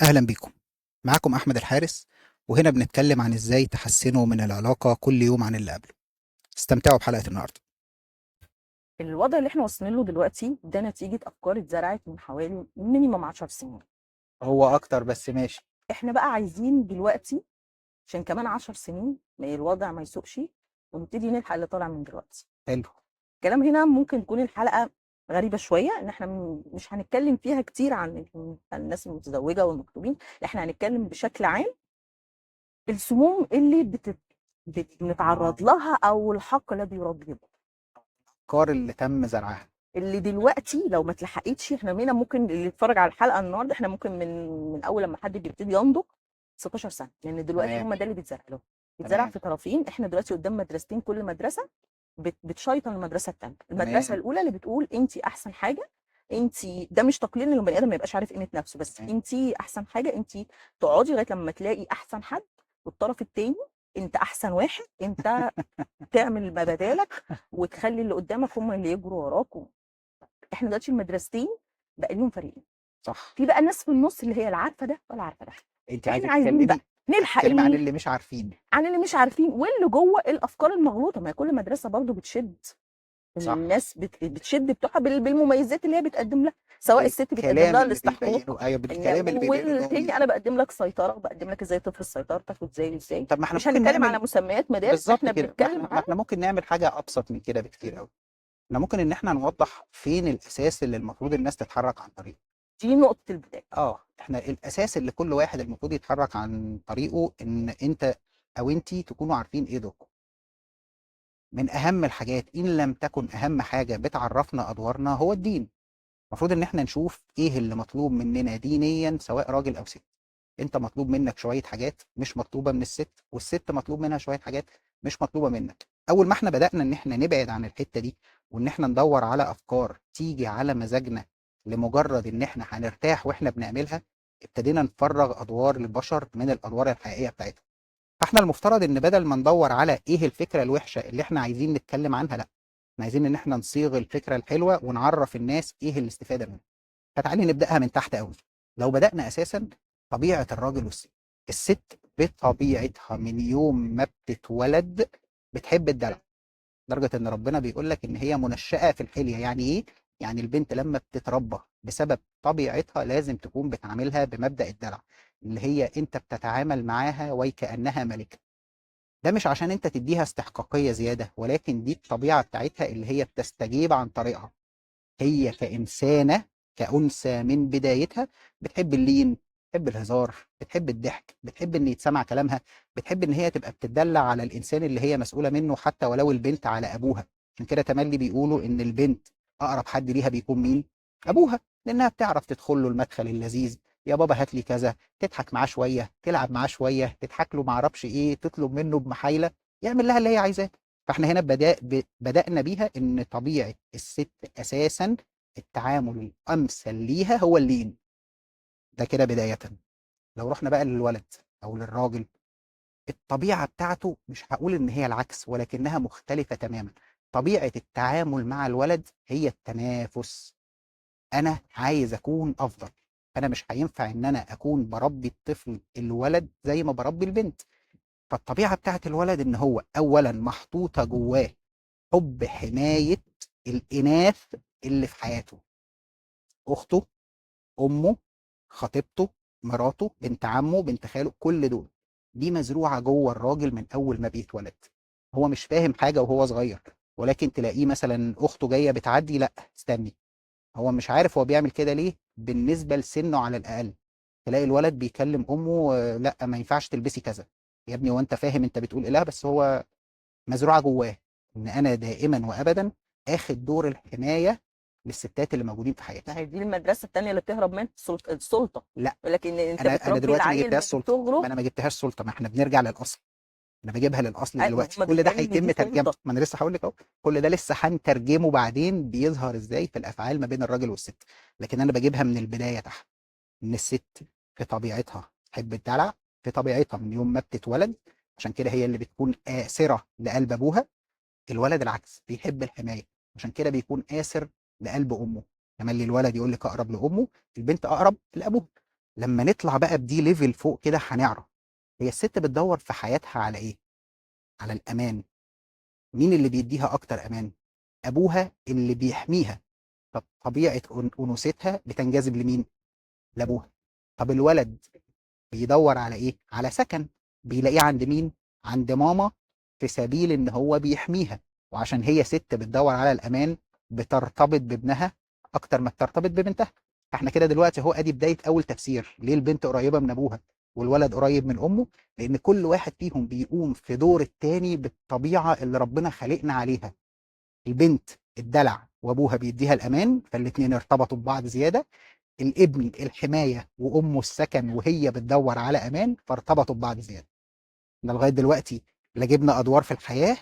أهلا بيكم. معاكم أحمد الحارس، وهنا بنتكلم عن إزاي تحسنوا من العلاقة كل يوم عن اللي قبله. استمتعوا بحلقة النهاردة. الوضع اللي احنا واصلين له دلوقتي ده نتيجة أفكار اتزرعت من حوالي مينيمم 10 سنين. هو أكتر بس ماشي. احنا بقى عايزين دلوقتي عشان كمان 10 سنين ما الوضع ما يسوقش ونبتدي نلحق اللي طالع من دلوقتي. حلو. الكلام هنا ممكن تكون الحلقة غريبة شوية ان احنا مش هنتكلم فيها كتير عن الناس المتزوجة والمخطوبين، احنا هنتكلم بشكل عام السموم اللي بنتعرض لها او الحق الذي يراد له، الأفكار اللي تم زرعها. اللي دلوقتي لو ما اتلحقتش احنا هنا ممكن اللي يتفرج على الحلقه النهارده احنا ممكن من اول لما حد بيبتدي ينضج 16 سنه، لان دلوقتي تمام. هم ده اللي بيتزرع لهم. بيتزرع تمام. في طرفين، احنا دلوقتي قدام مدرستين، كل مدرسه بتشيطن المدرسه الثانيه. المدرسه تمام. الاولى اللي بتقول انت احسن حاجه، انت ده مش تقليل ان البني ادم ما يبقاش عارف قيمه نفسه، بس تمام. انت احسن حاجه، انت تقعدي لغايه لما تلاقي احسن حد. والطرف الثاني انت احسن واحد، انت تعمل ما بدالك وتخلي اللي قدامك هم اللي يجروا وراك. احنا دلوقتي المدرستين بقى ليهم فريقين، صح. في بقى ناس في النص اللي هي لا عارفه ده ولا عارفه ده. أنت عايزة احنا عايزين بقى تتكلمي نلحق تتكلمي عن اللي مش عارفين. عن اللي مش عارفين واللي جوه الافكار المغلوطه. ما هي كل مدرسه برضو بتشد صح. الناس، بتشد بتوعها بالمميزات اللي هي بتقدم لها، سواء الست بيتقدم بالكلام لها اللي الاستحقاق بيبينه، أيوه بالكلام اللي بيبينه إن هو والتاني انا بقدم لك سيطره، بقدم لك ازاي تفرض سيطرتك وازاي. طب ما احنا مش ممكن هنتكلم على نعمل. مسميات مدارس، بالظبط احنا كده، ما بنتكلم احنا ما على احنا ممكن نعمل حاجة أبسط من كده بكتير أوي. احنا ممكن إن احنا نوضح فين الأساس اللي المفروض الناس تتحرك عن طريقه. دي نقطه البدايه. احنا الاساس اللي كل واحد المفروض يتحرك عن طريقه ان انت او انتي تكونوا عارفين ايه دوركم. من اهم الحاجات ان لم تكن اهم حاجه بتعرفنا ادوارنا هو الدين. المفروض ان احنا نشوف ايه اللي مطلوب مننا دينيا سواء راجل او ست. انت مطلوب منك شويه حاجات مش مطلوبه من الست، والست مطلوب منها شويه حاجات مش مطلوبه منك. اول ما احنا بدانا ان احنا نبعد عن الحته دي، وان احنا ندور على افكار تيجي على مزاجنا لمجرد ان احنا هنرتاح واحنا بنعملها، ابتدينا نفرغ ادوار البشر من الادوار الحقيقيه بتاعتهم. فاحنا المفترض ان بدل ما ندور على ايه الفكره الوحشه اللي احنا عايزين نتكلم عنها، لا، احنا عايزين ان احنا نصيغ الفكره الحلوه ونعرف الناس ايه الاستفاده منها. فتعالي نبداها من تحت قوي. لو بدانا اساسا، طبيعه الراجل والست. الست بطبيعتها من يوم ما بتتولد بتحب الدلع، لدرجه ان ربنا بيقول لك ان هي منشأة في الحليه. يعني ايه؟ يعني البنت لما بتتربى بسبب طبيعتها لازم تكون بتعاملها بمبدأ الدلع، اللي هي انت بتتعامل معاها وكأنها ملكة. ده مش عشان انت تديها استحقاقية زيادة، ولكن دي الطبيعة بتاعتها اللي هي بتستجيب عن طريقها. هي كإنسانة، كأنثى من بدايتها، بتحب اللين، بتحب الهزار، بتحب الضحك، بتحب ان يتسمع كلامها، بتحب ان هي تبقى بتدلع على الانسان اللي هي مسؤولة منه حتى ولو البنت على ابوها. عشان كده تملي بيقولوا ان البنت اقرب حد ليها بيكون مين؟ ابوها. لانها بتعرف تدخل له المدخل اللذيذ، يا بابا هات لي كذا، تضحك معاه شوية، تلعب معاه شوية، تضحك له معرفش ايه، تطلب منه بمحايلة يعمل لها اللي هي عايزاه. فاحنا هنا بدأنا بيها ان طبيعة الست اساسا التعامل الامثل ليها هو اللين. ده كده بداية. لو رحنا بقى للولد او للراجل، الطبيعة بتاعته مش هقول ان هي العكس ولكنها مختلفة تماما. طبيعة التعامل مع الولد هي التنافس. انا عايز اكون افضل. انا مش هينفع ان انا اكون بربي الطفل الولد زي ما بربي البنت. فالطبيعة بتاعت الولد ان هو اولا محطوطة جواه حب حماية الاناث اللي في حياته: اخته، امه، خطيبته، مراته، بنت عمه، بنت خاله، كل دول. دي مزروعه جوه الراجل من اول ما بيتولد. هو مش فاهم حاجه وهو صغير، ولكن تلاقيه مثلا اخته جايه بتعدي، لا استني. هو مش عارف هو بيعمل كده ليه بالنسبه لسنه على الاقل. تلاقي الولد بيكلم امه، لا ما ينفعش تلبسي كذا. يا ابني وانت فاهم انت بتقول ايه؟ لا بس هو مزروعه جواه ان انا دائما وابدا اخد دور الحمايه للستات اللي موجودين في حياتي. ما هي دي المدرسه الثانيه اللي بتهرب منها السلطه، لا، ولكن انت انا بتربي دلوقتي ما العيل جبتهاش من سلطه. ما صغره. انا ما جبتهاش سلطه، ما احنا بنرجع للاصل. انا بجيبها للاصل ما دلوقتي. هم كل ده بيتهيألي ان هيتم دي ترجمه، سلطه. ما انا لسه هقول لك اهو. كل ده لسه هنترجمه بعدين بيظهر ازاي في الافعال ما بين الراجل والست. لكن انا بجيبها من البدايه تحت. ان الست في طبيعتها تحب الدلع، في طبيعتها من يوم ما بتتولد. عشان كده هي اللي بتكون آسرة لقلب ابوها. الولد العكس، بيحب الحمايه، عشان كده بيكون آسر لقلب امه. كمان الولد يقول لك اقرب لامه، البنت اقرب لابوها. لما نطلع بقى بدي ليفل فوق كده هنعرف هي الست بتدور في حياتها على ايه. على الامان. مين اللي بيديها اكتر امان؟ ابوها اللي بيحميها. طب طبيعه انوثتها بتنجذب لمين؟ لابوها. طب الولد بيدور على ايه؟ على سكن. بيلاقيه عند مين؟ عند ماما، في سبيل ان هو بيحميها. وعشان هي ست بتدور على الامان، بترتبط بابنها اكتر ما بترتبط ببنتها. فاحنا كده دلوقتي اهو ادي بدايه اول تفسير ليه البنت قريبه من ابوها والولد قريب من امه. لان كل واحد فيهم بيقوم في دور التاني بالطبيعه اللي ربنا خلقنا عليها. البنت الدلع وابوها بيديها الامان، فالاتنين ارتبطوا ببعض زياده. الابن الحمايه وامه السكن، وهي بتدور على امان، فارتبطوا ببعض زياده. احنا لغايه دلوقتي لا جبنا ادوار في الحياه،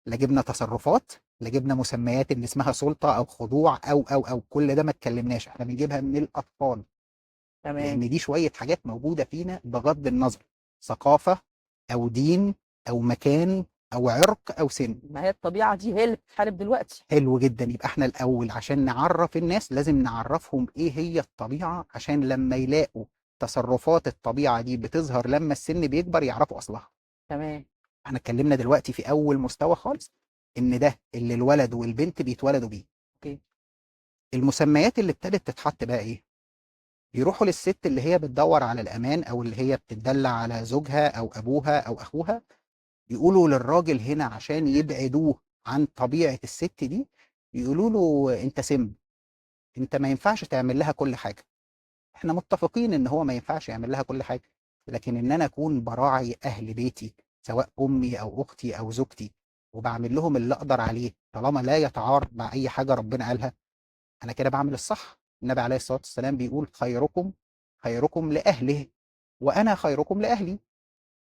لا جبنا تصرفات، لا جبنا مسميات اللي اسمها سلطه او خضوع او كل ده ما اتكلمناش. احنا بنجيبها من الاطفال. تمام. لان دي شويه حاجات موجوده فينا بغض النظر ثقافه او دين او مكان او عرق او سن. ما هي الطبيعه دي هي اللي بتحارب دلوقتي. حلو جدا. يبقى احنا الاول عشان نعرف الناس لازم نعرفهم ايه هي الطبيعه، عشان لما يلاقوا تصرفات الطبيعه دي بتظهر لما السن بيكبر يعرفوا اصلها. تمام. احنا اتكلمنا دلوقتي في اول مستوى خالص ان ده اللي الولد والبنت بيتولدوا بيه. اوكي. المسميات اللي ابتدت تتحط بقى ايه؟ يروحوا للست اللي هي بتدور على الامان او اللي هي بتدلع على زوجها او ابوها او اخوها، يقولوا للراجل هنا عشان يبعدوه عن طبيعه الست دي، يقولوا له انت سم، انت ما ينفعش تعمل لها كل حاجه. احنا متفقين ان هو ما ينفعش يعمل لها كل حاجه، لكن ان انا اكون براعي اهل بيتي، سواء امي او اختي او زوجتي، وبعمل لهم اللي اقدر عليه طالما لا يتعارض مع اي حاجه ربنا قالها، انا كده بعمل الصح. النبي عليه الصلاه والسلام بيقول خيركم لاهله وانا خيركم لاهلي.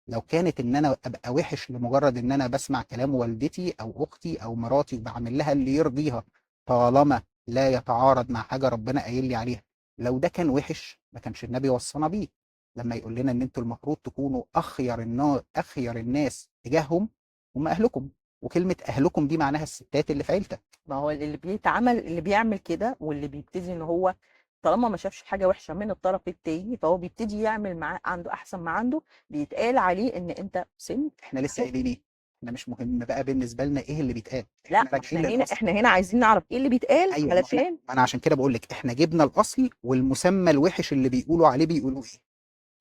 لو كانت ان انا ابقى وحش لمجرد ان انا بسمع كلام والدتي او اختي او مراتي وبعمل لها اللي يرضيها طالما لا يتعارض مع حاجه ربنا قايل لي عليها، لو ده كان وحش ما كانش النبي وصانا بيه لما يقول لنا ان انتوا المفروض تكونوا اخير الناس تجاههم هم اهلكم. وكلمه اهلكم دي معناها الستات اللي في عيلتك. ما هو اللي بيعمل كده واللي بيبتدي ان هو طالما ما شافش حاجه وحشه من الطرف التاني فهو بيبتدي يعمل معاه عنده احسن ما عنده، بيتقال عليه ان انت سن. احنا لسه قايلين ايه؟ احنا مش مهم بقى بالنسبه لنا ايه اللي بيتقال، لا، احنا ما احنا راجعين هنا للاصل. احنا هنا عايزين نعرف ايه اللي بيتقال ايوه، علشان ما انا عشان كده بقول لك احنا جبنا الاصل والمسمى الوحش اللي بيقولوا عليه بيقولوا ايه؟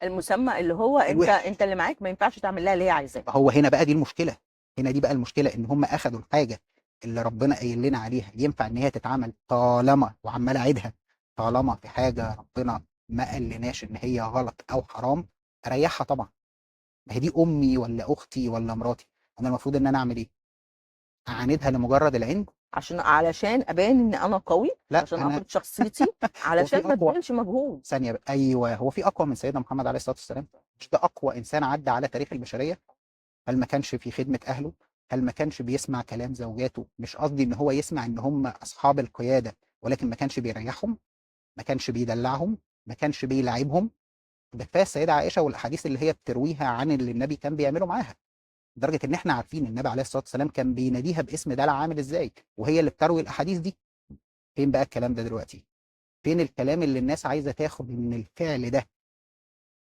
المسمى اللي هو انت الوحش. انت اللي معاك ما ينفعش تعمل لها اللي هي عايزاه. ما هو هنا بقى دي المشكله. هنا دي بقى المشكله ان هم اخذوا الحاجه اللي ربنا قايل لنا عليها ينفع ان هي تتعمل طالما، وعمال اعيدها، طالما في حاجه ربنا ما قالناش ان هي غلط او حرام، اريحها طبعا. ما هي دي امي ولا اختي ولا مراتي، انا المفروض ان انا اعمل ايه؟ اعاندها لمجرد العند؟ علشان ابان ان انا قوي، لا عشان انا. افرض شخصيتي، هو علشان في ما اقوى تبذلش مجهود. ثانيه بقى. ايوه، هو في اقوى من سيدنا محمد عليه الصلاه والسلام؟ مش ده اقوى انسان عدى على تاريخ البشريه؟ هل ما كانش في خدمة أهله؟ هل ما كانش بيسمع كلام زوجاته؟ مش قصدي إن هو يسمع إن هم أصحاب القيادة، ولكن ما كانش بيريحهم، ما كانش بيدلعهم، ما كانش بيلعبهم. ده كفاية السيدة عائشة والأحاديث اللي هي بترويها عن اللي النبي كان بيعمله معاها، لدرجة إن إحنا عارفين النبي عليه الصلاة والسلام كان بيناديها باسم دلع عامل إزاي، وهي اللي بتروي الأحاديث دي. فين بقى الكلام ده دلوقتي؟ فين الكلام اللي الناس عايزة تاخد من الفعل ده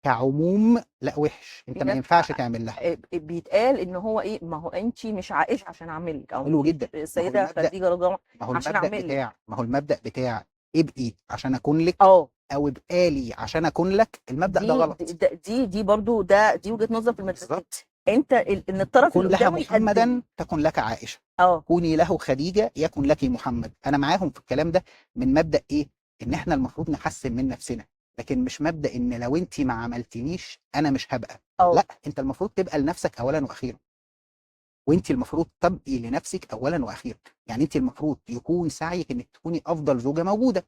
كعموم؟ لا وحش، في أنت ما ناس ينفعش تعمل لها. بيتقال ان هو ايه، ما هو انت مش عائشه عشان اعمل لك، او حلو انت جدا. ما هو السيده المبدأ خديجه رضي الله عنها ما هو عشان المبدأ اعمل لك. بتاع ما هو المبدأ بتاع ابقي عشان اكون لك، اه. او ابقى لي عشان اكون لك، المبدأ ده دي غلط. دي برضو دي وجهه نظر في المدرسه. بالظبط. انت ان الطرف اللي كن لها قدامه يقدم. محمدا تكن لك عائشة، اه. كوني له خديجة يكن لك محمد. انا معاهم في الكلام ده. من مبدأ ايه؟ ان احنا المفروض نحسن من نفسنا، لكن مش مبدأ ان لو انت ما عملتنيش انا مش هبقى. اه. لا، انت المفروض تبقى لنفسك اولا واخيرا، وانت المفروض تبقي لنفسك اولا واخيرا. يعني انت المفروض يكون سعيك انك تكوني افضل زوجة موجودة،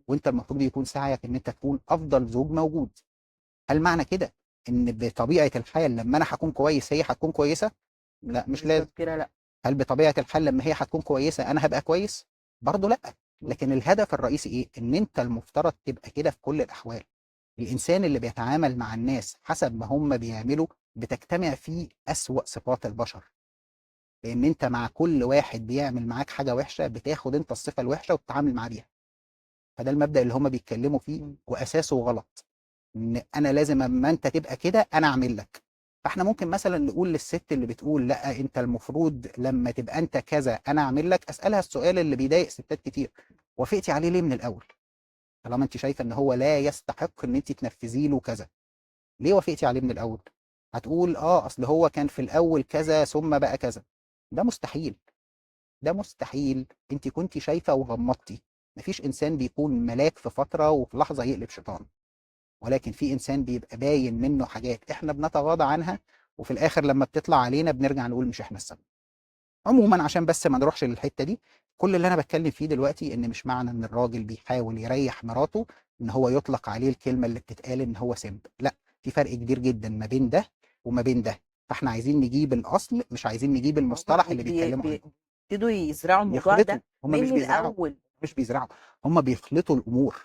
وانت المفروض يكون سعيك ان انت تكون افضل زوج موجود. هل معنى كده ان بطبيعه الحال لما انا هكون كويس هي هتكون كويسه؟ لا مش بنسبه لازم. كبيره لا. هل بطبيعه الحال لما هي هتكون كويسه انا هبقى كويس؟ برضه لا. لكن الهدف الرئيسي ايه؟ ان انت المفترض تبقى كده في كل الاحوال. الانسان اللي بيتعامل مع الناس حسب ما هم بيعملوا بتجتمع فيه اسوأ صفات البشر، لان انت مع كل واحد بيعمل معاك حاجه وحشه بتاخد انت الصفه الوحشه وتتعامل معاه بيها. فده المبدأ اللي هم بيتكلموا فيه واساسه غلط. ان انا لازم اما انت تبقى كده انا اعمل لك. فاحنا ممكن مثلا نقول للست اللي بتقول لا انت المفروض لما تبقى انت كذا انا اعمل لك، اسالها السؤال اللي بيضايق ستات كتير: وافقتي عليه ليه من الاول؟ طالما انت شايفه ان هو لا يستحق ان انت تنفذي له كذا، ليه وافقتي عليه من الاول؟ هتقول اه اصل هو كان في الاول كذا ثم بقى كذا. ده مستحيل، ده مستحيل. انت كنت شايفه وغمضتي. مفيش انسان بيكون ملاك في فتره وفي لحظه يقلب شيطان، ولكن في انسان بيبقى باين منه حاجات احنا بنتغاضى عنها، وفي الاخر لما بتطلع علينا بنرجع نقول مش احنا السبب. عموما عشان بس ما نروحش للحته دي، كل اللي انا بتكلم فيه دلوقتي ان مش معنى ان الراجل بيحاول يريح مراته ان هو يطلق عليه الكلمه اللي بتتقال ان هو سمب، لا. في فرق كبير جدا ما بين ده وما بين ده. فاحنا عايزين نجيب الاصل، مش عايزين نجيب هما المصطلح اللي بيتكلموا عنه. بيبتدوا يزرعوا الموضوع بيخلطوا، ده هم مش من بيزرعوا، الاول. مش بيزرعوا، هم بيخلطوا الامور.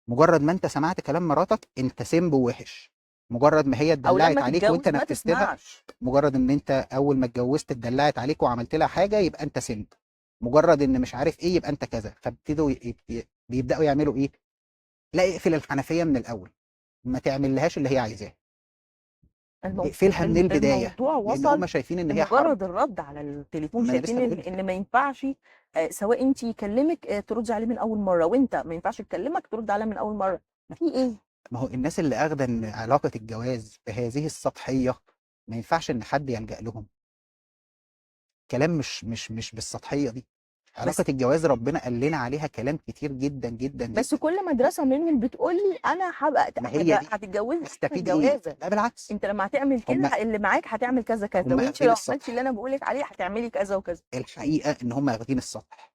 مجرد ما انت سمعت كلام مراتك انت سمب ووحش، مجرد ما هي او لما اتدلعت عليك وانت تتجوز ما نفذت لها، تسمعش. مجرد ان انت اول ما اتجوزت اتدلعت عليك وعملت لها حاجه يبقى انت سمب، مجرد ان مش عارف ايه يبقى انت كذا. فابتدوا بيبداوا يعملوا ايه؟ لا، اقفل الحنفيه من الاول، ما تعملهاش اللي هي عايزاه، اقفلها من البدايه، الموضوع لان وصل هم شايفين ان هي حرب. لمجرد الرد على التليفون، ما انا شايفين لسه بقول ان لك، ما ينفعش سواء انت يكلمك تردي عليه من اول مره، وانت ما ينفعش تكلمك ترد عليه من اول مره. في ايه؟ ما هو الناس اللي اخده ان علاقه الجواز بهذه السطحيه ما ينفعش ان حد يلجأ لهم. كلام مش بالسطحيه دي. علاقه بس الجواز ربنا قال لنا عليها كلام كتير جدا جدا بس جدا. كل مدرسه منهم بتقول لي انا هبقى ما هي دي هتتجوزي في تستفيد ايه؟ الجوازه. لا بالعكس. انت لما هتعمل هم كده اللي معاك هتعمل كذا كذا، هم وانت اخدين لو عملتي اللي السطح. انا بقولك عليه هتعملي كذا وكذا. الحقيقه ان هم اخدين السطح،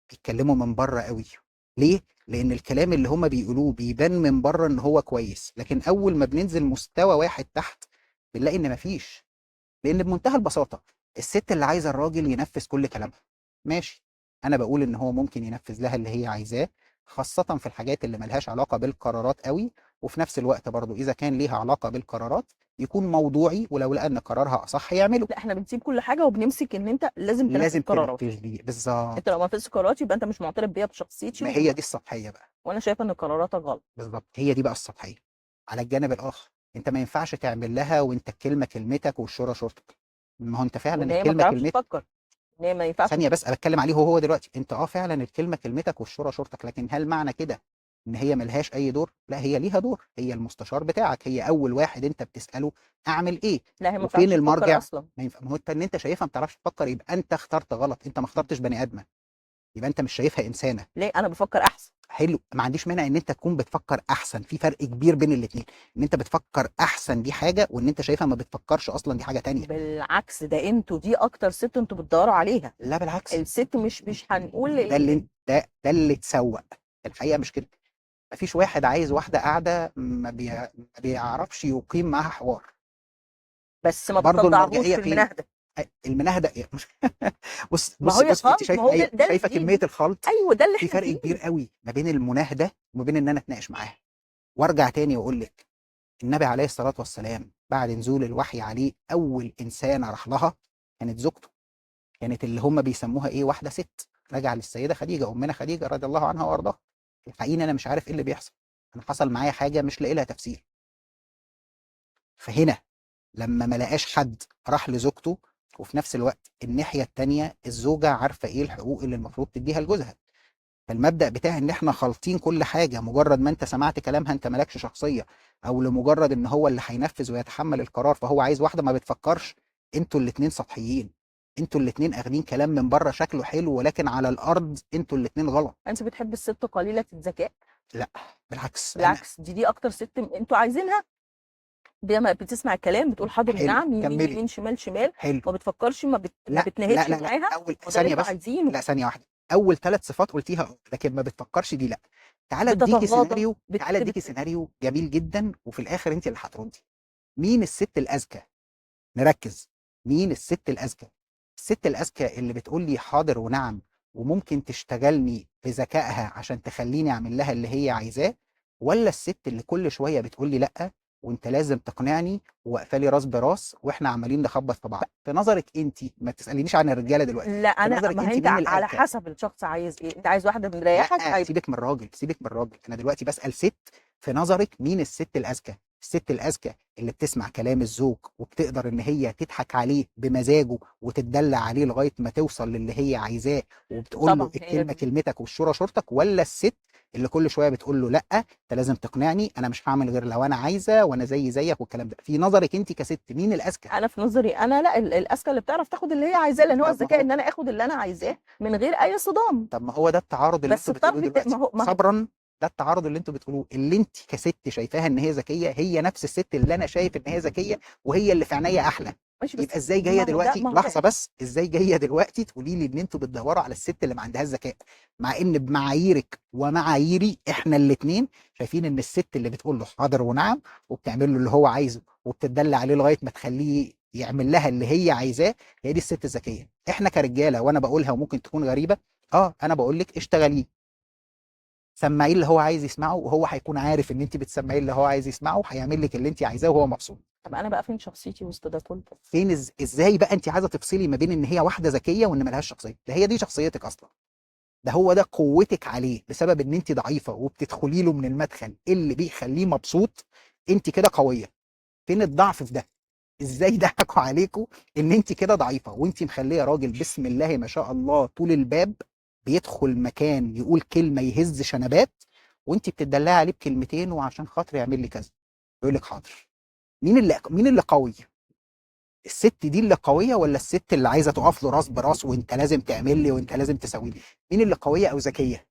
بيتكلموا من بره قوي. ليه؟ لان الكلام اللي هم بيقولوه بيبان من بره ان هو كويس، لكن اول ما بننزل مستوى واحد تحت بنلاقي ان مفيش. لان بمنتهى البساطه الست اللي عايزه الراجل ينفذ كل كلامها، ماشي. انا بقول ان هو ممكن ينفذ لها اللي هي عايزاه، خاصه في الحاجات اللي ملهاش علاقه بالقرارات قوي. وفي نفس الوقت برضو اذا كان ليها علاقه بالقرارات يكون موضوعي، ولو لقى ان قرارها اصح يعمله. لا، احنا بنسيب كل حاجه وبنمسك ان انت لازم تنفذ لازم قراراتي. تنفذ لي انت لو بالظبط. ما نفذتش قراراتي يبقى انت مش معترف بيا بشخصيتي ما هي دي السطحيه بقى. وانا شايفه ان قراراتك غلط. بالظبط، هي دي بقى السطحيه. على الجانب الاخر انت ما ينفعش تعمل لها وانت الكلمه كلمتك والشورى شورتك. ما هو انت فعلا وان هي ما الكلمه بتعرفش كلمتك. تفكر، ان هي ما ينفعش ثانيه بس، انا بتكلم عليه هو دلوقتي. انت فعلا الكلمه كلمتك والشورى شورتك، لكن هل معنى كده ان هي ملهاش اي دور؟ لا، هي ليها دور، هي المستشار بتاعك، هي اول واحد انت بتساله اعمل ايه. لا، هي ما وفين بتعرفش تفكر المرجع؟ اصلا. ما هو انت ان انت شايفها ما بتعرفش تفكر يبقى انت اخترت غلط، انت ما اخترتش بني ادمه، يبقى انت مش شايفها انسانه. ليه؟ انا بفكر احسن. حلو، ما عنديش مانع ان انت تكون بتفكر احسن، في فرق كبير بين الاثنين. ان انت بتفكر احسن دي حاجه، وان انت شايفها ما بتفكرش اصلا دي حاجه تانية. بالعكس، ده انتوا دي اكتر ست انتوا بتدوروا عليها. لا بالعكس. الست مش هنقول ده اللي اتسوق. الحقيقه مش كده. مفيش واحد عايز واحده قاعده ما بيعرفش يقيم معاها حوار. بس ما برضه بتطلعهوش المرجعيه في فين؟ المناهده. المناهده مش بص ما بص هي بص، انت خالص، ما شايفه هو ايه؟ ده شايفه كميه الخلط. ايوه ده اللي في احنا فرق فيه. كبير قوي ما بين المناهده وما بين ان انا اتناقش معاها. وارجع تاني واقول لك، النبي عليه الصلاة والسلام بعد نزول الوحي عليه أول إنسانة راح لها كانت زوجته. كانت اللي هم بيسموها إيه، واحدة ست. رجع للسيدة خديجة، أمنا خديجة رضي الله عنها وأرضاها: الحقيقة أنا مش عارف إيه اللي بيحصل، أنا حصل معايا حاجة مش لاقي لها تفسير. فهنا لما ما لقاش حد راح لزوجته، وفي نفس الوقت الناحية التانية الزوجة عارفة إيه الحقوق اللي المفروض تديها لجوزها. فالمبدأ بتاع ان احنا خالطين كل حاجة، مجرد ما انت سمعت كلامها انت مالكش شخصية، او لمجرد ان هو اللي هينفذ ويتحمل القرار فهو عايز واحدة ما بتفكرش. انتوا الاتنين سطحيين، انتوا الاتنين اخدين كلام من بره شكله حلو، ولكن على الارض انتوا الاتنين غلط. انت بتحب الست قليله الذكاء. لا بالعكس. انا بالعكس، دي اكتر ست انتوا عايزينها. بتسمع الكلام، بتقول حاضر حلو، ونعم، يمين كملي. يمين شمال شمال. حلو. ما بتفكرش، ما لا لا بتنهدش لا لا، معاها. اول وده اللي ثانية انتوا بس. عايزينه. لا ثانية واحدة. اول 3 صفات قلتيها لكن ما بتفكرش دي لا. تعالى اديكي بتتغاضى سيناريو، تعالى اديكي سيناريو جميل جدا، وفي الاخر انت اللي هتردي. مين الست الاذكى؟ نركز. مين الست الأذكى؟ الست الأذكى اللي بتقول لي حاضر ونعم وممكن تشتغلني بذكائها عشان تخليني أعمل لها اللي هي عايزاه، ولا الست اللي كل شوية بتقول لي لأ وأنت لازم تقنعني وواقفة لي راس براس وإحنا عمالين نخبط في بعض؟ في نظرك أنت، ما تسألينيش عن الرجالة دلوقتي، لا، في انا نظرك ما هي أنت انت مين على الأذكى؟ حسب الشخص عايز ايه. انت عايز واحده مريحك لا سيبك من الراجل، سيبك من الراجل، أنا دلوقتي بسأل ست في نظرك مين الست الاذكى؟ الست الاذكى اللي بتسمع كلام الزوج وبتقدر ان هي تضحك عليه بمزاجه وتتدلع عليه لغايه ما توصل للي هي عايزاه وبتقول له طبعا هي الكلمه دي. كلمتك والشوره شورتك، ولا الست اللي كل شويه بتقول له لا انت لازم تقنعني، انا مش هعمل غير لو انا عايزه وانا زي زيك والكلام ده؟ في نظرك انت كست مين الاذكى؟ انا في نظري انا لا، الاذكى اللي بتعرف تاخد اللي هي عايزاه، لان هو طب ما الذكاء هو ان انا اخد اللي انا عايزاه من غير اي صدام. طب ما هو ده التعارض اللي بس انتوا بتقولوه الطرف دلوقتي، ما هو صبرا. ده التعارض اللي انتوا بتقولوه، اللي انت كست شايفاها ان هي ذكيه هي نفس الست اللي انا شايف ان هي ذكيه وهي اللي في عينيا احلى. ماشي. يبقى بس ازاي جايه ما هو ده دلوقتي، ما هو لحظه ده بس، ازاي جايه دلوقتي تقولي لي ان انتوا بتدوروا على الست اللي ما عندهاش ذكاء، مع ان بمعاييرك ومعاييري احنا الاثنين شايفين ان الست اللي بتقول له حاضر ونعم وبتعمل له اللي هو عايزه وبتدلع عليه لغايه ما تخليه يعمل لها اللي هي عايزاه، هي دي الست الذكيه. احنا كرجاله، وانا بقولها وممكن تكون غريبه، اه انا بقول لك اشتغلي، سمعيه اللي هو عايز يسمعه، وهو هيكون عارف ان انت بتسمعيه اللي هو عايز يسمعه وهيعمل لك اللي انت عايزاه وهو مبسوط. طب انا بقى فين شخصيتي وسط ده كله؟ فين ازاي بقى انت عايزه تفصلي ما بين ان هي واحده ذكيه وان ملهاش شخصيه؟ ده هي دي شخصيتك اصلا، ده هو ده قوتك عليه بسبب ان انت ضعيفه وبتدخلي له من المدخل اللي بيخليه مبسوط. انت كده قويه. فين الضعف في ده؟ ازاي ضحكوا عليكم ان انت كده ضعيفه وانت مخليه راجل بسم الله ما شاء الله طول الباب بيدخل مكان يقول كلمه يهز شنبات، وانت بتدلعي عليه بكلمتين وعشان خاطر يعمل لي كذا يقول لك حاضر. مين اللي قوي؟ الست دي اللي قويه ولا الست اللي عايزه تقف له راس براس وانت لازم تعمل لي وانت لازم تسوي لي؟ مين اللي قويه او ذكيه؟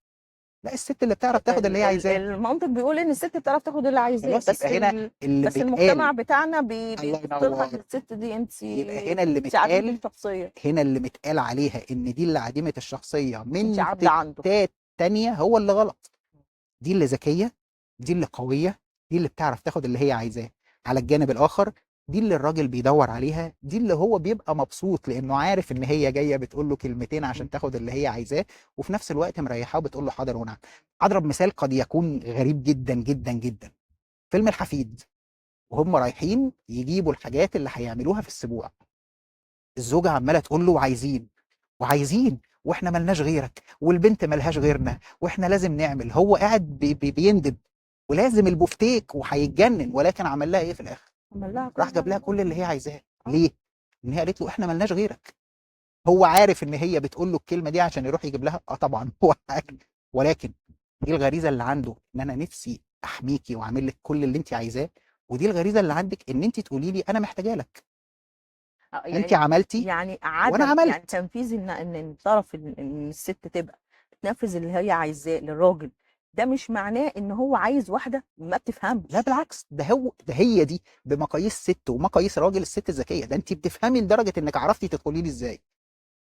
لا، الست اللي بتعرف تاخد اللي هي عايزاه. المنطق بيقول ان الست بتعرف تاخد اللي عايزاه، خلاص، يبقى هنا اللي بس المجتمع بيتقال. بتاعنا الله بيبص لها ان ينور. الست دي يبقى هنا اللي انت عديمه متقال، الشخصيه، هنا اللي متقال عليها ان دي اللي عديمه الشخصيه انت من عبده عنده. ستات تانية هو اللي غلط. دي اللي ذكيه، دي اللي قويه، دي اللي بتعرف تاخد اللي هي عايزاه. على الجانب الاخر، دي اللي الراجل بيدور عليها، دي اللي هو بيبقى مبسوط لانه عارف ان هي جايه بتقول له كلمتين عشان تاخد اللي هي عايزاه، وفي نفس الوقت مريحاه وبتقول له حاضر ونعم. اضرب مثال قد يكون غريب جدا جدا جدا. فيلم الحفيد، وهم رايحين يجيبوا الحاجات اللي هيعملوها في السبوع، الزوجه عماله تقول له عايزين وعايزين واحنا ملناش غيرك والبنت ملهاش غيرنا واحنا لازم نعمل، هو قاعد بيندب ولازم البفتيك وهيتجنن، ولكن عمل لها ايه في الاخر؟ عمل لها كل راح جاب لها حاجه. كل اللي هي عايزاه. اه. ليه؟ ان هي قالت له احنا ملناش غيرك. هو عارف ان هي بتقول له الكلمه دي عشان يروح يجيب لها، اه طبعا هو عارف، ولكن دي الغريزه اللي عنده ان انا نفسي احميكي واعمل لك كل اللي انت عايزاه، ودي الغريزه اللي عندك ان انت تقولي لي انا محتاجه لك. انت يعني عملتي وانا عدم يعني عملت. تنفيذ ان الطرف ان الست تبقى بتنفذ اللي هي عايزاه للراجل، ده مش معناه ان هو عايز واحده ما لا بتفهمش. بالعكس، ده هي دي بمقاييس ست ومقاييس راجل الست الذكيه، ده انت بتفهمي لدرجه انك عرفتي تدخلي لي ازاي.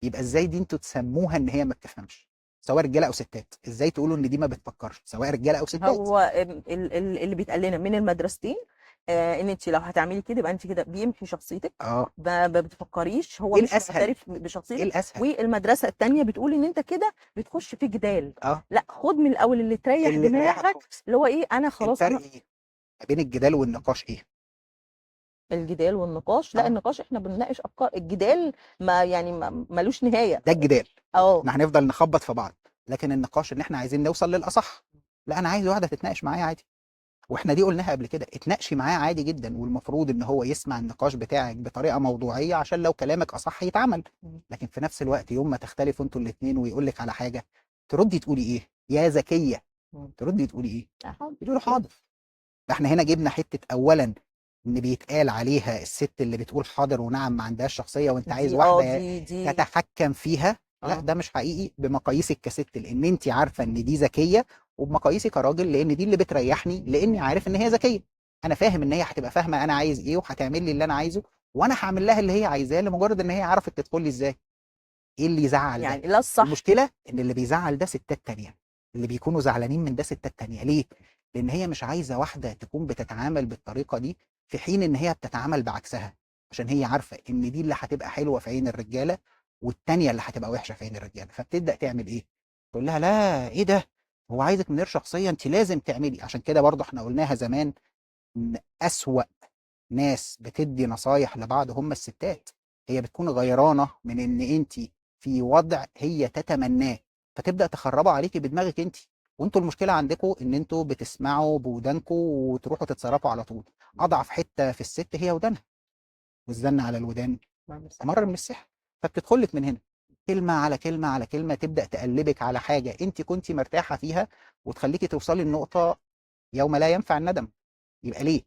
يبقى ازاي دي انتوا تسموها ان هي ما بتفهمش؟ سواء رجاله او ستات، ازاي تقولوا ان دي ما بتفكرش سواء رجاله او ستات؟ هو اللي بيتقال لنا من المدرستين، ان انت لو هتعملي كده يبقى انت كده بيمحي شخصيتك، اه. ما بتفكريش، هو ايه مش الاسهل؟ معترف ايه بشخصيتك. الاسهل؟ والمدرسه التانيه بتقول ان انت كده بتخش في جدال. اه. لا، خد من الاول اللي تريح اللي يريحك دماغك، خالص. اللي هو ايه، انا خلاص الفرق انا. ايه ما بين الجدال والنقاش ايه؟ الجدال والنقاش، لا اه، النقاش احنا بنناقش افكار، الجدال ما يعني ملوش نهايه. ده الجدال، اه. احنا هنفضل نخبط في بعض. لكن النقاش ان احنا عايزين نوصل للاصح. لا، انا عايز واحده تتناقش معايا عادي، واحنا دي قلناها قبل كده، اتناقشي معاه عادي جدا، والمفروض ان هو يسمع النقاش بتاعك بطريقه موضوعيه عشان لو كلامك اصح يتعمل. لكن في نفس الوقت يوم ما تختلفوا انتوا الاثنين ويقول لك على حاجه، تردي تقولي ايه يا ذكيه؟ تردي تقولي ايه؟ حاضر. تقولي له حاضر. احنا هنا جبنا حته اولا ان بيتقال عليها الست اللي بتقول حاضر ونعم ما عندهاش شخصيه وانت عايز دي واحده دي تتحكم فيها. لا، اه ده مش حقيقي بمقاييسك كست، لان انت عارفه ان دي ذكيه، وبمقاييسي كراجل لان دي اللي بتريحني لاني عارف ان هي ذكيه. انا فاهم ان هي هتبقى فاهمه انا عايز ايه وهتعمل لي اللي انا عايزه، وانا هعمل لها اللي هي عايزاه لمجرد ان هي عرفت تدخل لي ازاي. ايه اللي يزعل ده؟ يعني لا الصح. المشكله ان اللي بيزعل ده ستات تانية، اللي بيكونوا زعلانين من ده ستات تانية. ليه؟ لان هي مش عايزه واحده تكون بتتعامل بالطريقه دي في حين ان هي بتتعامل بعكسها، عشان هي عارفه ان دي اللي هتبقى حلوه في عين الرجاله والتانية اللي هتبقى وحشه في عين الرجاله، فبتبدا تعمل ايه؟ تقول لها لا، ايه ده؟ هو عايزك من غير شخصيه، انت لازم تعملي. عشان كده برضه احنا قلناها زمان ان اسوأ ناس بتدي نصايح لبعض هم الستات. هي بتكون غيرانه من ان انت في وضع هي تتمناه، فتبدا تخربه عليكي بدماغك انت، وانتوا المشكله عندكم ان انتوا بتسمعوا بودانكم وتروحوا تتصرفوا على طول. اضعف حته في الست هي ودانها، والزن على الودان مرة من السحر. فبتدخل لك من هنا كلمة على كلمة على كلمة، تبدأ تقلبك على حاجة انت كنتي مرتاحة فيها، وتخليكي توصلي لنقطة يوم لا ينفع الندم. يبقى ليه؟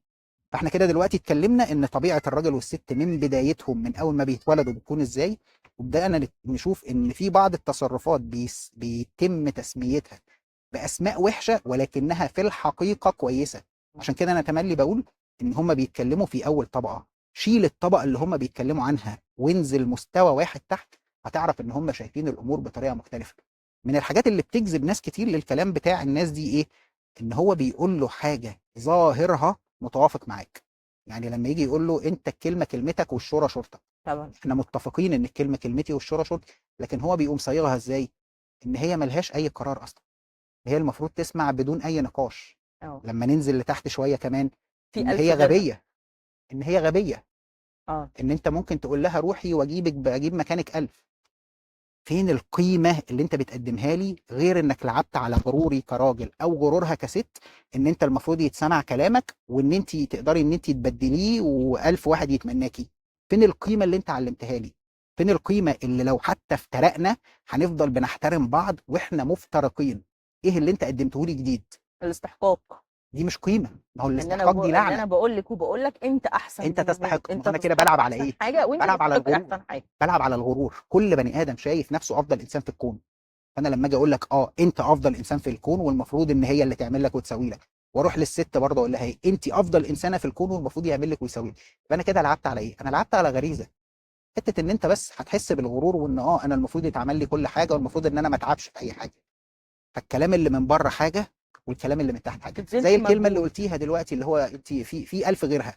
فاحنا كده دلوقتي اتكلمنا ان طبيعة الراجل والست من بدايتهم، من اول ما بيتولدوا بتكون ازاي، وبدأنا نشوف ان في بعض التصرفات بيتم تسميتها بأسماء وحشة ولكنها في الحقيقة كويسة. عشان كده انا تملي بقول ان هم بيتكلموا في اول طبقة، شيل الطبقة اللي هم بيتكلموا عنها وانزل مستوى واحد تحت، هتعرف ان هم شايفين الامور بطريقة مختلفة. من الحاجات اللي بتجذب ناس كتير للكلام بتاع الناس دي ايه؟ ان هو بيقول له حاجة ظاهرها متوافق معاك. يعني لما يجي يقول له انت الكلمة كلمتك والشورى شورتك، طبعا. احنا متفقين ان الكلمة كلمتي والشورى شورتي، لكن هو بيقوم صيغها ازاي؟ ان هي ملهاش اي قرار اصلا، هي المفروض تسمع بدون اي نقاش. اه، لما ننزل لتحت شويه كمان، في ان ألف هي غيرها. غبيه، ان هي غبيه، اه، ان انت ممكن تقول لها روحي واجيبك باجيب مكانك 1000. فين القيمه اللي انت بتقدمها لي غير انك لعبت على غروري كراجل او غرورها كست، ان انت المفروض يتسمع كلامك وان انت تقدري ان انت تبدليه و1000 واحد يتمناكي. فين القيمه اللي انت علمتها لي؟ فين القيمه اللي لو حتى افترقنا هنفضل بنحترم بعض واحنا مفترقين؟ ايه اللي انت قدمته لي جديد؟ الاستحقاق. دي مش قيمه، ما هو ان انا الاستحقاق دي ان لعنه. انا بقول لك وبقول لك انت احسن انت مني، تستحق، ما انت انا كده بلعب تستحق على احسن ايه؟ حاجه، وانت بلعب على تستحق الغرور، احسن حاجه. بلعب على الغرور. كل بني ادم شايف نفسه افضل انسان في الكون، فانا لما اجي اقول لك انت افضل انسان في الكون والمفروض ان هي اللي تعمل لك وتسوي لك، واروح للست برضه اقول لها انت افضل انسانه في الكون والمفروض يعمل لك ويسوي لك، فانا كده لعبت على ايه؟ انا لعبت على غريزه. حته ان انت بس هتحس بالغرور وان انا المفروض يتعمل لي كل حاجه والمفروض ان انا ما اتعبش في اي حاجه. فالكلام اللي من بره حاجه والكلام اللي من تحت ما حاجه، زي تبذلش الكلمه اللي مجهود. قلتيها دلوقتي اللي هو انت في 1000 غيرها.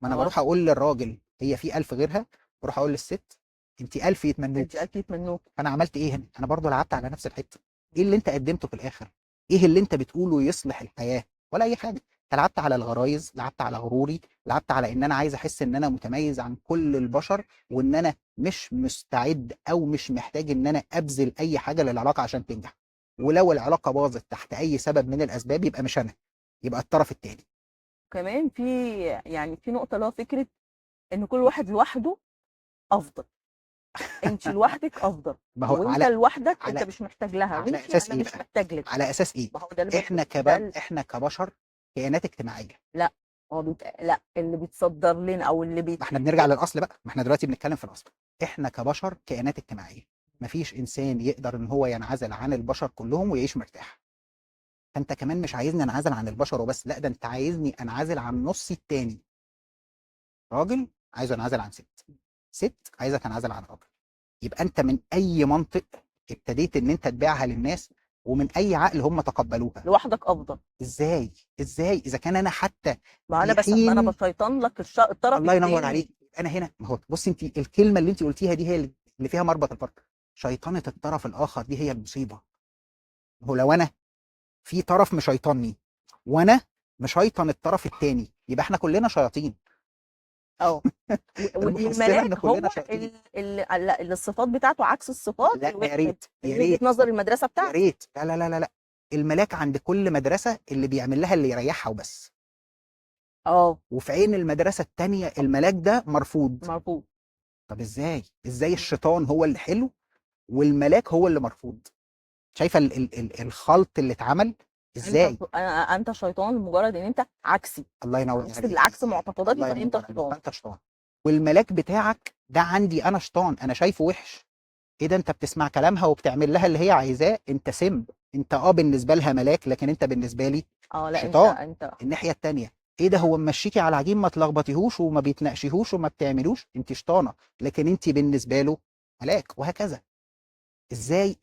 ما انا اه، بروح اقول للراجل هي في 1000 غيرها، بروح اقول للست انت 1000 انت يتمنوكي. اكيد منوك. فانا عملت ايه هنا؟ انا برضو لعبت على نفس الحته. ايه اللي انت قدمته في الاخر؟ ايه اللي انت بتقوله يصلح الحياه؟ ولا اي حاجه. انت لعبت على الغرايز، لعبت على غروري، لعبت على ان انا عايز احس ان انا متميز عن كل البشر، وان انا مش مستعد او مش محتاج ان انا ابذل اي حاجه للعلاقه عشان تنجح. ولو العلاقه باظت تحت اي سبب من الاسباب يبقى مش انا، يبقى الطرف التاني. كمان في، يعني في نقطه اللي هو فكره ان كل واحد لوحده افضل. انت لوحدك افضل، ما هو وانت لوحدك انت على مش محتاج لها، على وانت اساس انا ايه مش بقى؟ محتاج لك. على اساس ايه؟ ما هو ده اللي احنا كبشر كائنات اجتماعيه. لا، لا، اللي بيتصدر لنا او اللي ما احنا بنرجع للاصل بقى، ما احنا دلوقتي بنتكلم في الاصل. احنا كبشر كائنات اجتماعيه، مفيش انسان يقدر ان هو ينعزل عن البشر كلهم ويعيش مرتاح. فانت كمان مش عايزني انعزل عن البشر وبس، لا ده انت عايزني انعزل عن نصي التاني. راجل عايز انعزل عن ست، ست عايزه تنعزل عن راجل. يبقى انت من اي منطق ابتديت ان انت تبيعها للناس، ومن اي عقل هم تقبلوها؟ لوحدك افضل. ازاي؟ ازاي اذا كان انا حتى في ما انا حين. بشيطان لك الطرف الله ينور الثاني. عليك. انا هنا، ما هو بص، انت الكلمه اللي انت قلتيها دي هي اللي فيها مربط الفرق. شيطنه الطرف الاخر دي هي المصيبه. هو لو انا في طرف مشيطني وانا مشيطن الطرف الثاني، يبقى احنا كلنا شياطين. اه، المحصله ان والملاك كلنا هو شياطين. اللي الصفات بتاعته عكس الصفات لا يا الوحشه. ريت يا من وجهه ريت نظر المدرسه يا بتاعتي. ريت، لا لا لا لا لا. الملاك عند كل مدرسه اللي بيعمل لها اللي يريحها وبس، اه، وفي عين المدرسه الثانيه الملاك ده مرفوض. مرفوض. طب ازاي الشيطان هو اللي حلو والملاك هو اللي مرفوض؟ شايفه الخلط اللي اتعمل ازاي؟ انت شيطان لمجرد ان انت عكسي. الله ينور عليك. عكس معتقداتي الله فانت ينور عليك، شيطان. فانت شيطان. والملاك بتاعك ده عندي انا شيطان، انا شايفه وحش. ايه ده؟ انت بتسمع كلامها وبتعمل لها اللي هي عايزاه، انت سم. انت بالنسبه لها ملاك، لكن انت بالنسبه لي اه، لا، شيطان. انت الناحيه التانيه، ايه ده؟ هو ممشيكي على عجين ما تلخبطيهوش وما بيتناقشيهوش وما بتعملوش، انت شيطانه، لكن انت بالنسبه له ملاك، وهكذا.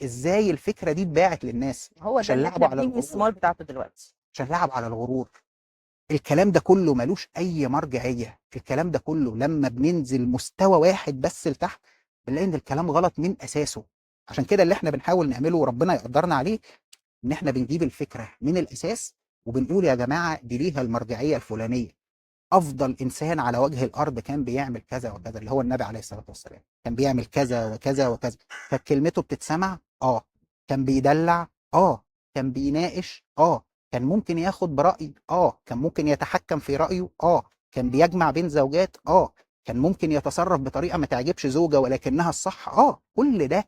ازاي الفكره دي اتباعت للناس؟ هو ده عشان اللي احنا لعبوا على بنبني الغرور، الثمار بتاعته دلوقتي. عشان لعبوا على الغرور. الكلام ده كله ملوش اي مرجعيه. الكلام ده كله لما بننزل مستوى واحد بس لتحت بنلاقي ان الكلام غلط من اساسه. عشان كده اللي احنا بنحاول نعمله وربنا يقدرنا عليه، ان احنا بنجيب الفكره من الاساس وبنقول يا جماعه دي ليها المرجعيه الفلانيه. افضل انسان على وجه الارض كان بيعمل كذا وكذا، اللي هو النبي عليه الصلاه والسلام، كان بيعمل كذا وكذا وكذا. كانت كلمته بتتسمع. كان بيدلع. كان بيناقش، كان ممكن ياخد برأي، كان ممكن يتحكم في رأيه، كان بيجمع بين زوجات، كان ممكن يتصرف بطريقة ما تعجبش زوجة ولكنها الصح، كل ده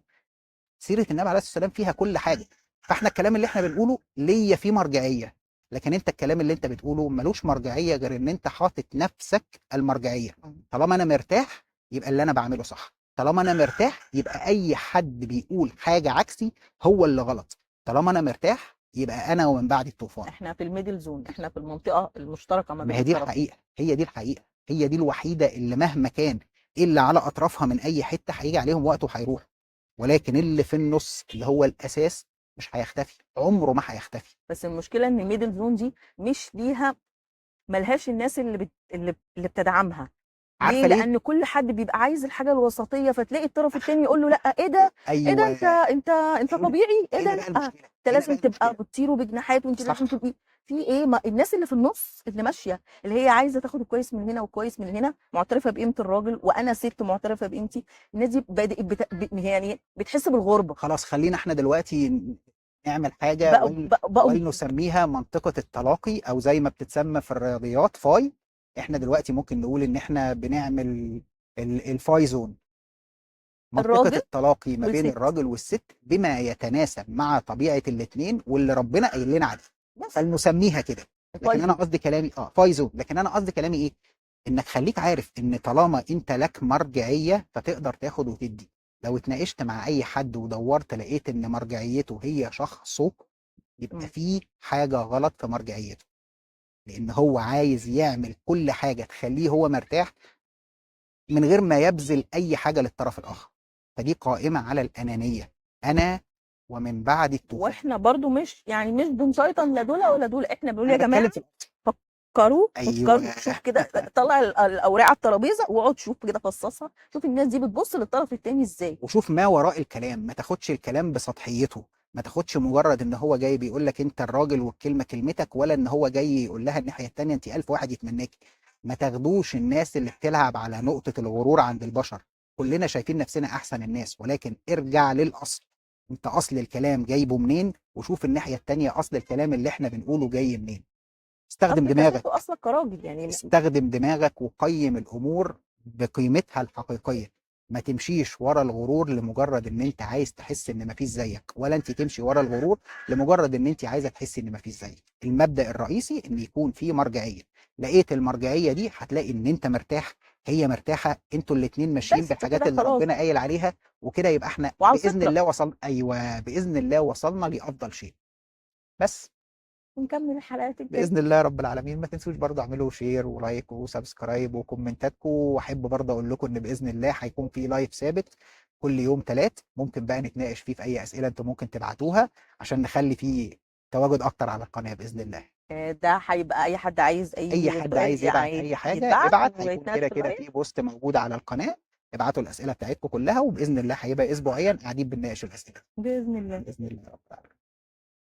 سيرة النبي عليه الصلاة والسلام فيها كل حاجة. فاحنا الكلام اللي احنا بنقوله ليا فيه مرجعية، لكن انت الكلام اللي انت بتقوله ملوش مرجعية غير ان انت حاطط نفسك المرجعية. طالما انا مرتاح يبقى اللي انا بعمله صح، طالما انا مرتاح يبقى اي حد بيقول حاجة عكسي هو اللي غلط، طالما انا مرتاح يبقى انا ومن بعد الطوفان. احنا في الميدل زون، احنا في المنطقة المشتركة ما ما بين هي دي الطرفين. الحقيقة، هي دي الحقيقة، هي دي الوحيدة اللي مهما كان اللي على أطرافها من أي حتة هيجي عليهم وقت وهيروح، ولكن اللي في النص اللي هو الأساس مش هيختفي، عمره ما هيختفي. بس المشكلة ان الميدل زون دي مش ليها، ملهاش الناس اللي بتدعمها. ليه؟ عارفة ليه؟ لان كل حد بيبقى عايز الحاجه الوسطيه، فتلاقي الطرف التاني يقول له لا، ايه ده، ايه ده، أيوه، انت هنا طبيعي، ايه هنا ده، بقى لا، المشكلة، انت هنا بقى لازم تبقى المشكلة. بتطير بجناحات، وانت لازم صح. تبقي في ايه. ما الناس اللي في النص اللي ماشيه، اللي هي عايزه تاخد الكويس من هنا والكويس من هنا، معترفه بقيمه الراجل، وانا ست معترفه بقيمتي. الناس دي يعني بتحس بالغربه. خلاص خلينا احنا دلوقتي نعمل حاجة بقوا ولنسميها منطقة التلاقي، أو زي ما بتتسمى في الرياضيات فاي. احنا دلوقتي ممكن نقول إن احنا بنعمل الفاي زون، منطقة الراجل التلاقي ما بين والست. الراجل والست بما يتناسب مع طبيعة الاتنين واللي ربنا قايل لنا عليه، بس فلنسميها كده. لكن انا فايزون. قصدي كلامي فايزون، لكن انا قصدي كلامي ايه؟ انك خليك عارف ان طالما انت لك مرجعية فتقدر تاخد وتدي. لو اتناقشت مع اي حد ودورت لقيت ان مرجعيته هي شخصه، يبقى في حاجة غلط في مرجعيته، لان هو عايز يعمل كل حاجة تخليه هو مرتاح من غير ما يبذل اي حاجه للطرف الاخر. فدي قائمه على الانانيه، انا ومن بعد الطوفان. واحنا برضو مش يعني مش بنشيطن لا دول ولا دول، احنا بنقول انا يا جماعه بتكلم في فكروا ايوه. فكروا، شوف كده، طلع الاوراق على الترابيزه واقعد شوف كده، فصصها، شوف الناس دي بتبص للطرف التاني ازاي. وشوف ما وراء الكلام، ما تاخدش الكلام بسطحيته، ما تاخدش مجرد ان هو جاي بيقول لك انت الراجل والكلمه كلمتك، ولا ان هو جاي يقول لها الناحيه التانيه انت الف واحد يتمناكي. ما تاخدوش الناس اللي بتلعب على نقطه الغرور عند البشر. كلنا شايفين نفسنا احسن الناس، ولكن ارجع للاصل، انت اصل الكلام جايبه منين، وشوف الناحيه التانيه اصل الكلام اللي احنا بنقوله جاي منين. استخدم اصل كلامك دماغك، اصلك كراجل يعني. استخدم دماغك وقيم الامور بقيمتها الحقيقيه. ما تمشيش ورا الغرور لمجرد ان انت عايز تحس ان مفيش زيك، ولا انت تمشي ورا الغرور لمجرد ان انت عايزه تحسي ان مفيش زيك. المبدأ الرئيسي ان يكون في مرجعيه، لقيت المرجعيه دي هتلاقي ان انت مرتاح، هي مرتاحه، انتوا الاتنين ماشيين بس بالحاجات كده اللي خلاص، ربنا قايل عليها، وكده يبقى احنا وعلى باذن الفطره. الله ايوه باذن الله وصلنا لافضل شيء. بس ونكمل الحلقات الجايه. باذن الله رب العالمين. ما تنسوش برضه اعملوا شير ولايك وسبسكرايب وكومنتاتكم، واحب برضه اقول لكم ان باذن الله هيكون في لايف ثابت كل يوم ثلاث، ممكن بقى نتناقش فيه في اي اسئله انتم ممكن تبعتوها عشان نخلي فيه تواجد اكتر على القناه باذن الله. ده هيبقى اي حد عايز اي اي حد سؤال عايز يبعت اي حاجه يتبعت ابعت، هيكون ويتناقش كده في كده اللايف. في بوست موجود على القناه. ابعتوا الاسئله بتاعتكم كلها، وباذن الله هيبقى اسبوعيا قاعدين بنناقش الاسئله. باذن الله. باذن الله رب العالمين.